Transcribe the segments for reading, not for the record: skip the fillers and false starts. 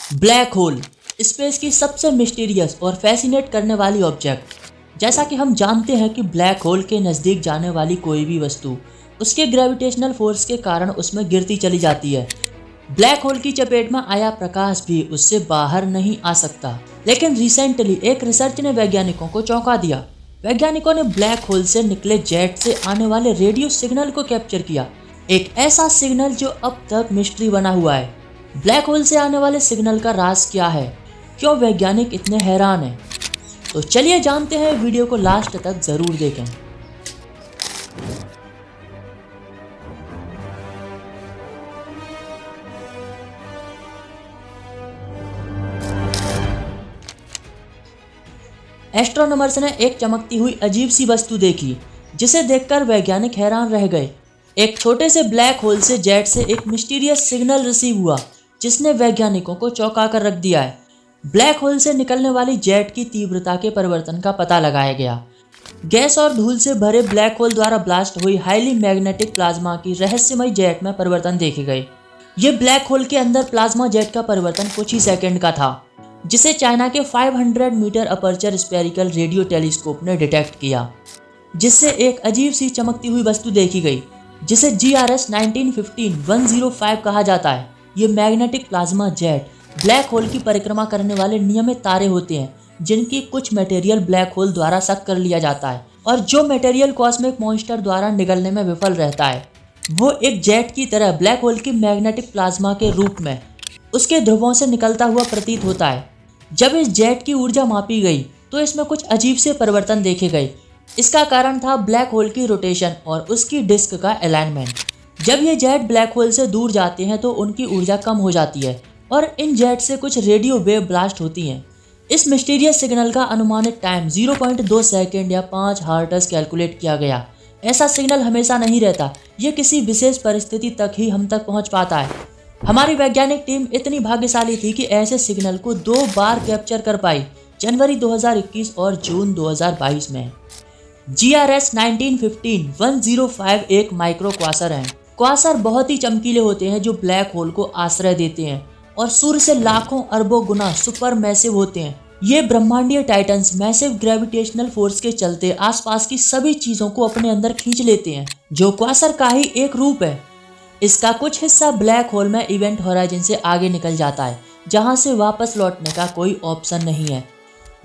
Black hole space की सबसे mysterious और फैसिनेट करने वाली ऑब्जेक्ट। जैसा कि हम जानते हैं कि ब्लैक होल के नज़दीक जाने वाली कोई भी वस्तु उसके ग्रेविटेशनल फोर्स के कारण उसमें गिरती चली जाती है। ब्लैक होल की चपेट में आया प्रकाश भी उससे बाहर नहीं आ सकता। लेकिन रिसेंटली एक रिसर्च ने वैज्ञानिकों को चौंका दिया। वैज्ञानिकों ने ब्लैक होल से निकले जेट से आने वाले रेडियो सिग्नल को कैप्चर किया, एक ऐसा सिग्नल जो अब तक मिस्ट्री बना हुआ है। ब्लैक होल से आने वाले सिग्नल का राज क्या है, क्यों वैज्ञानिक इतने हैरान हैं? तो चलिए जानते हैं, वीडियो को लास्ट तक जरूर देखें। एस्ट्रोनॉमर्स ने एक चमकती हुई अजीब सी वस्तु देखी, जिसे देखकर वैज्ञानिक हैरान रह गए। एक छोटे से ब्लैक होल से जेट से एक मिस्टीरियस सिग्नल रिसीव हुआ, जिसने वैज्ञानिकों को चौंका कर रख दिया है। ब्लैक होल से निकलने वाली जेट की तीव्रता के परिवर्तन का पता लगाया गया। गैस और धूल से भरे ब्लैक होल द्वारा ब्लास्ट हुई हाईली मैग्नेटिक प्लाज्मा की रहस्यमय जेट में परिवर्तन देखे गए। ये ब्लैक होल के अंदर प्लाज्मा जेट का परिवर्तन कुछ ही सेकंड का था, जिसे चाइना के 500 metre aperture spherical radio telescope ने डिटेक्ट किया, जिससे एक अजीब सी चमकती हुई वस्तु देखी गई, जिसे GRS 1915-105 कहा जाता है। ये magnetic plasma jet black hole की परिक्रमा करने वाले नियमित तारे होते हैं, जिनकी कुछ मटेरियल ब्लैक होल द्वारा सक कर लिया जाता है, और जो मटेरियल कॉस्मिक मॉन्स्टर द्वारा निगलने में विफल रहता है, वो एक जेट की तरह ब्लैक होल की मैग्नेटिक प्लाज्मा के रूप में उसके ध्रुवों से निकलता हुआ प्रतीत होता है। जब इस जेट की ऊर्जा मापी गई तो इसमें कुछ अजीब से परिवर्तन देखे गए। इसका कारण था ब्लैक होल की रोटेशन और उसकी डिस्क का अलाइनमेंट। जब ये जेट ब्लैक होल से दूर जाते हैं तो उनकी ऊर्जा कम हो जाती है और इन जेट से कुछ रेडियो वेव ब्लास्ट होती हैं। इस मिस्टीरियस सिग्नल का अनुमानित टाइम 0.2 सेकंड या 5 हर्ट्ज कैलकुलेट किया गया। ऐसा सिग्नल हमेशा नहीं रहता, ये किसी विशेष परिस्थिति तक ही हम तक पहुंच पाता है। हमारी वैज्ञानिक टीम इतनी भाग्यशाली थी कि ऐसे सिग्नल को 2 बार कैप्चर कर पाई, जनवरी 2021 और जून 2022 में। GRS 1915-105 एक माइक्रो क्वासर है। क्वासर बहुत ही चमकीले होते हैं जो ब्लैक होल को आश्रय देते हैं और सूर्य से लाखों अरबों गुना सुपर मैसिव होते हैं। ये ब्रह्मांडीय टाइटन्स मैसिव ग्रेविटेशनल फोर्स के चलते आसपास की सभी चीजों को अपने अंदर खींच लेते हैं, जो क्वासर का ही एक रूप है। इसका कुछ हिस्सा ब्लैक होल में इवेंट होराइजन से आगे निकल जाता है, जहां से वापस लौटने का कोई ऑप्शन नहीं है,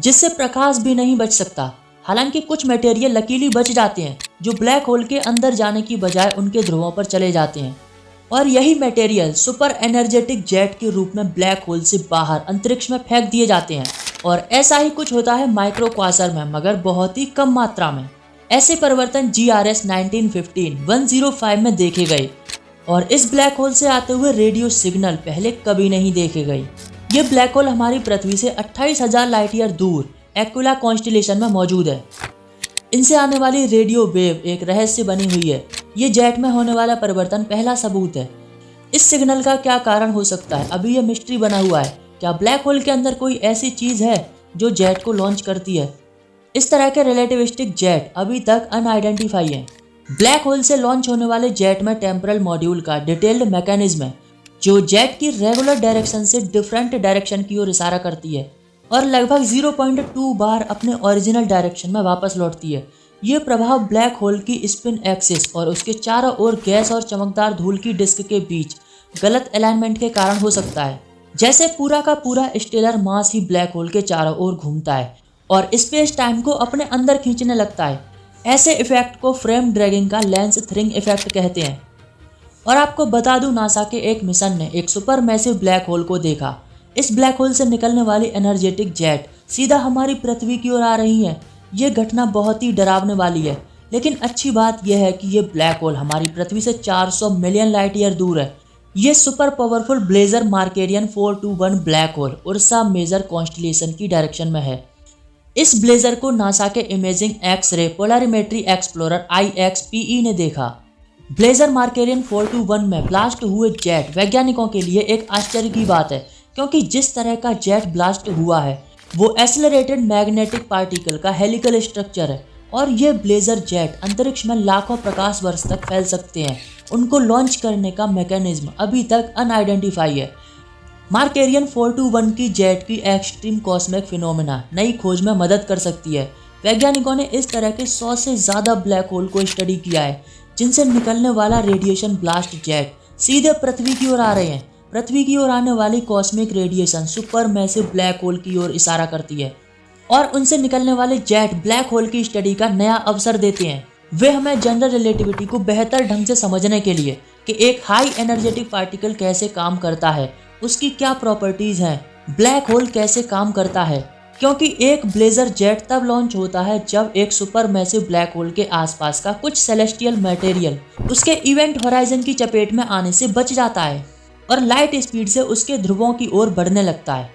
जिससे प्रकाश भी नहीं बच सकता। हालांकि कुछ मटेरियल लकीली बच जाते हैं, जो ब्लैक होल के अंदर जाने की बजाय उनके ध्रुवों पर चले जाते हैं, और यही मटेरियल सुपर एनर्जेटिक जेट के रूप में ब्लैक होल से बाहर अंतरिक्ष में फेंक दिए जाते हैं। और ऐसा ही कुछ होता है माइक्रो क्वासर में, मगर बहुत ही कम मात्रा में। ऐसे परिवर्तन GRS 1915-105 में देखे गए, और इस ब्लैक होल से आते हुए रेडियो सिग्नल पहले कभी नहीं देखे गए। ये ब्लैक होल हमारी पृथ्वी से 28,000 लाइट ईयर दूर एक्विला कॉन्स्टेलेशन में मौजूद है। इनसे आने वाली रेडियो वेव एक रहस्य बनी हुई है। ये जेट में होने वाला परिवर्तन पहला सबूत है। इस सिग्नल का क्या कारण हो सकता है, अभी यह मिस्ट्री बना हुआ है। क्या ब्लैक होल के अंदर कोई ऐसी चीज है जो जेट को लॉन्च करती है? इस तरह के रिलेटिविस्टिक जेट अभी तक अनआइडेंटिफाई है। ब्लैक होल से लॉन्च होने वाले जेट में टेम्परल मॉड्यूल का डिटेल्ड मैकेनिज्म है, जो जेट की रेगुलर डायरेक्शन से डिफरेंट डायरेक्शन की ओर इशारा करती है और लगभग 0.2 बार अपने ओरिजिनल डायरेक्शन में वापस लौटती है। ये प्रभाव ब्लैक होल की स्पिन एक्सिस और उसके चारों ओर गैस और चमकदार धूल की डिस्क के बीच गलत अलाइनमेंट के कारण हो सकता है। जैसे पूरा का पूरा स्टेलर मास ही ब्लैक होल के चारों ओर घूमता है और स्पेस टाइम को अपने अंदर खींचने लगता है। ऐसे इफेक्ट को फ्रेम ड्रैगिंग का लेंस थ्रिंग इफेक्ट कहते हैं। और आपको बता दूं, नासा के एक मिशन ने एक सुपर मैसिव ब्लैक होल को देखा। इस ब्लैक होल से निकलने वाली एनर्जेटिक जेट सीधा हमारी पृथ्वी की ओर आ रही है। ये घटना बहुत ही डरावने वाली है, लेकिन अच्छी बात यह है कि ये ब्लैक होल हमारी पृथ्वी से 400 मिलियन लाइट ईयर दूर है। ये super powerful blazar Markarian 421 black hole Ursa Major constellation की डायरेक्शन में है। इस ब्लेजर को नासा के imaging X ray polarimetry explorer IXPE ने देखा। ब्लेजर मार्केरियन 421 में ब्लास्ट हुए जेट वैज्ञानिकों के लिए एक आश्चर्य की बात है, क्योंकि जिस तरह का जेट ब्लास्ट हुआ है वो एक्सेलरेटेड मैग्नेटिक पार्टिकल का हेलिकल स्ट्रक्चर है, और ये ब्लेजर जेट अंतरिक्ष में लाखों प्रकाश वर्ष तक फैल सकते हैं। उनको लॉन्च करने का मैकेनिज्म अभी तक अनआइडेंटिफाई है। मार्केरियन 421 की जेट की एक्सट्रीम कॉस्मिक फिनोमेना नई खोज में मदद कर सकती है। वैज्ञानिकों ने इस तरह के 100 से ज़्यादा ब्लैक होल को स्टडी किया है जिनसे निकलने वाला रेडिएशन ब्लास्ट जेट सीधे पृथ्वी की ओर आ रहे हैं। पृथ्वी की ओर आने वाली cosmic radiation super massive black hole की ओर इशारा करती है और उनसे निकलने वाले जेट ब्लैक होल की स्टडी का नया अवसर देते हैं। वे हमें जनरल रिलेटिविटी को बेहतर ढंग से समझने के लिए कि एक हाई एनर्जेटिक पार्टिकल कैसे काम करता है, उसकी क्या प्रॉपर्टीज हैं, ब्लैक होल कैसे काम करता है, क्योंकि एक ब्लेजर जेट तब लॉन्च होता है जब एक सुपर मैसिव ब्लैक होल के आसपास का कुछ सेलेस्टियल मटेरियल उसके इवेंट होराइजन की चपेट में आने से बच जाता है और लाइट स्पीड से उसके ध्रुवों की ओर बढ़ने लगता है।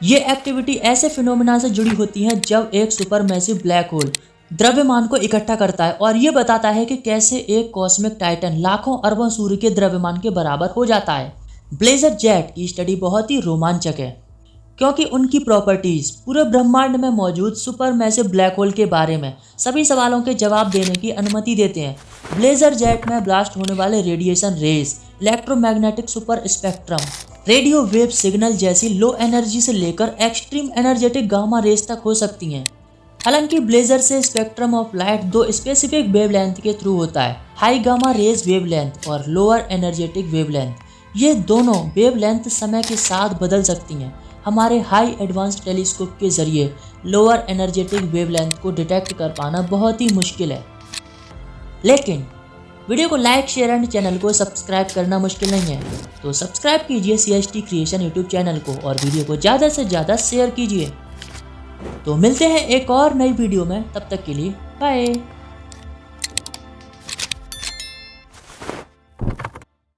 ये एक्टिविटी ऐसे फिनोमेना से जुड़ी होती है जब एक सुपर मैसिव ब्लैक होल द्रव्यमान को इकट्ठा करता है और ये बताता है कि कैसे एक कॉस्मिक टाइटन लाखों अरबों सूर्य के द्रव्यमान के बराबर हो जाता है। ब्लेजर जेट की स्टडी बहुत ही रोमांचक है क्योंकि उनकी प्रॉपर्टीज पूरे ब्रह्मांड में मौजूद सुपर मैसिव ब्लैक होल के बारे में सभी सवालों के जवाब देने की अनुमति देते हैं। ब्लेजर जेट में ब्लास्ट होने वाले radiation rays, electromagnetic super spectrum, radio wave signal जैसी लो एनर्जी से लेकर एक्सट्रीम एनर्जेटिक गामा रेज तक हो सकती हैं। हालांकि ब्लेजर से स्पेक्ट्रम ऑफ लाइट दो स्पेसिफिक वेवलेंथ के थ्रू होता है, हाई गामा रेज वेवलेंथ और लोअर एनर्जेटिक वेवलेंथ। ये दोनों वेवलेंथ समय के साथ बदल सकती हैं। हमारे हाई एडवांस टेलीस्कोप के जरिए लोअर एनर्जेटिक वेवलेंथ को डिटेक्ट कर पाना बहुत ही मुश्किल है, लेकिन वीडियो को लाइक, शेयर एंड चैनल को सब्सक्राइब करना मुश्किल नहीं है। तो सब्सक्राइब कीजिए CST क्रिएशन यूट्यूब चैनल को और वीडियो को ज़्यादा से ज़्यादा शेयर कीजिए। तो मिलते हैं एक और नई वीडियो में, तब तक के लिए बाय।